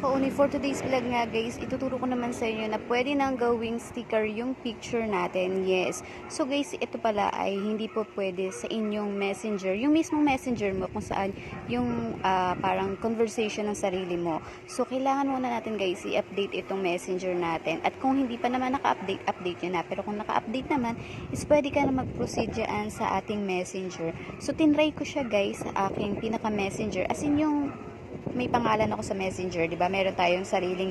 kauni, for today's vlog nga guys, ituturo ko naman sa inyo na pwede nang gawing sticker yung picture natin. Yes. So guys, ito pala ay hindi po pwede sa inyong messenger. Yung mismong messenger mo kung saan yung parang conversation ng sarili mo. So kailangan muna natin guys i-update itong messenger natin. At kung hindi pa naman naka-update, update nyo na. Pero kung naka-update naman, is pwede ka na mag-proceed dyan sa ating messenger. So tinry ko siya guys sa aking pinaka-messenger. As in yung may pangalan ako sa messenger, di ba? Meron tayong sariling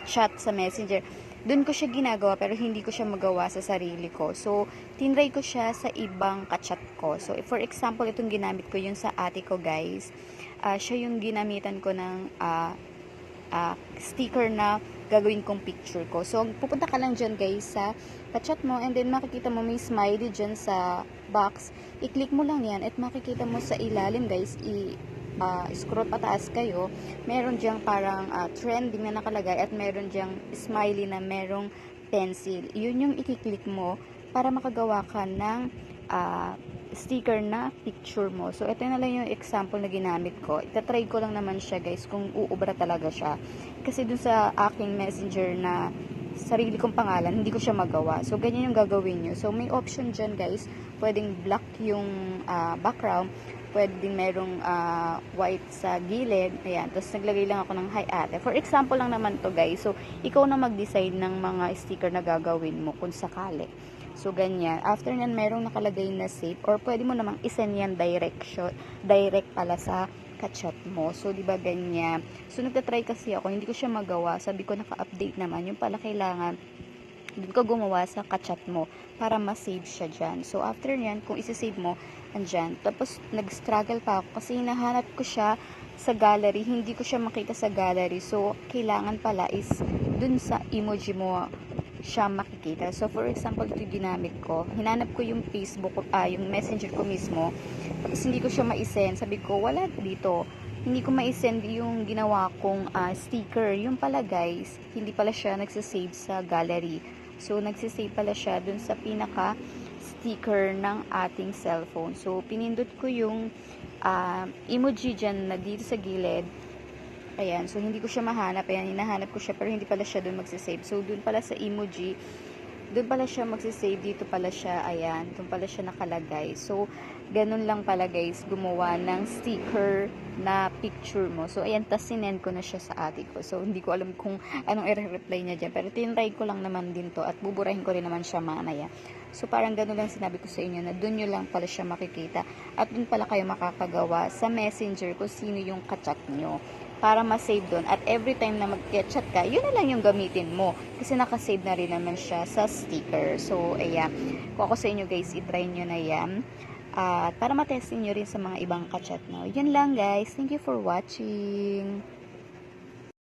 chat sa messenger. Doon ko siya ginagawa pero hindi ko siya magawa sa sarili ko. So, tinry ko siya sa ibang kachat ko. So, for example, itong ginamit ko yung sa ate ko, guys. Siya yung ginamitan ko ng sticker na gagawin kong picture ko. So, pupunta ka lang dyan, guys, sa kachat mo and then makikita mo may smiley dyan sa box. I-click mo lang yan at makikita mo sa ilalim, guys, scroll pataas kayo, meron diyang parang trending na nakalagay at meron diyang smiley na merong pencil. Yun yung i-click mo para makagawa ka ng sticker na picture mo. So, ito na lang yung example na ginamit ko. Itatry ko lang naman siya guys kung uubra talaga siya. Kasi dun sa aking messenger na sarili kong pangalan, hindi ko siya magawa. So, ganyan yung gagawin nyo. So, may option dyan guys. Pwedeng black yung background. Pwedeng merong white sa gilid. Ayan. Tapos, naglagay lang ako ng hi ate. For example lang naman to guys. So, ikaw na mag-design ng mga sticker na gagawin mo kung sakali. So, ganyan. After nyan, merong nakalagay na save. Or, pwede mo namang isend yan direct pala sa kachat mo. So, di ba ganyan? So, nagtatry kasi ako. Hindi ko siya magawa. Sabi ko, naka-update naman. Yung pala kailangan doon ko gumawa sa kachat mo para ma-save siya dyan. So, after nyan, kung isi-save mo, andyan. Tapos, nag-struggle pa ako kasi hinahanap ko siya sa gallery. Hindi ko siya makita sa gallery. So, kailangan pala is dun sa emoji mo siya makikita. So, for example, ito ginamit ko. Hinanap ko yung Facebook, yung messenger ko mismo. Tapos, hindi ko siya ma-send. Sabi ko, wala dito. Hindi ko ma-send yung ginawa kong sticker. Yung pala, guys, hindi pala siya nagsasave sa gallery. So, nagsasave pala siya dun sa pinaka-sticker ng ating cellphone. So, pinindot ko yung emoji dyan na dito sa gilid. Ayan, so hindi ko siya mahanap. Ayan, hinahanap ko siya pero hindi pala siya dun magsisave. So, dun pala sa emoji, dun pala siya magsisave. Dito pala siya, ayan, dun pala siya nakalagay. So, ganun lang pala guys, gumawa ng sticker na picture mo. So, ayan, tas sinend ko na siya sa ate ko. So, hindi ko alam kung anong i-reply niya dyan. Pero, tinry ko lang naman din to at buburahin ko rin naman siya mamaya. So, parang ganun lang sinabi ko sa inyo na dun nyo lang pala siya makikita. At dun pala kayo makakagawa sa messenger kung sino yung kachat nyo para ma-save doon. At every time na mag-chat ka, yun na lang yung gamitin mo. Kasi nakasave na rin naman siya sa sticker. So, ayan. Kung ako sa inyo guys, itry nyo na yan. At para matesting nyo rin sa mga ibang kachat nyo. Yun lang guys. Thank you for watching.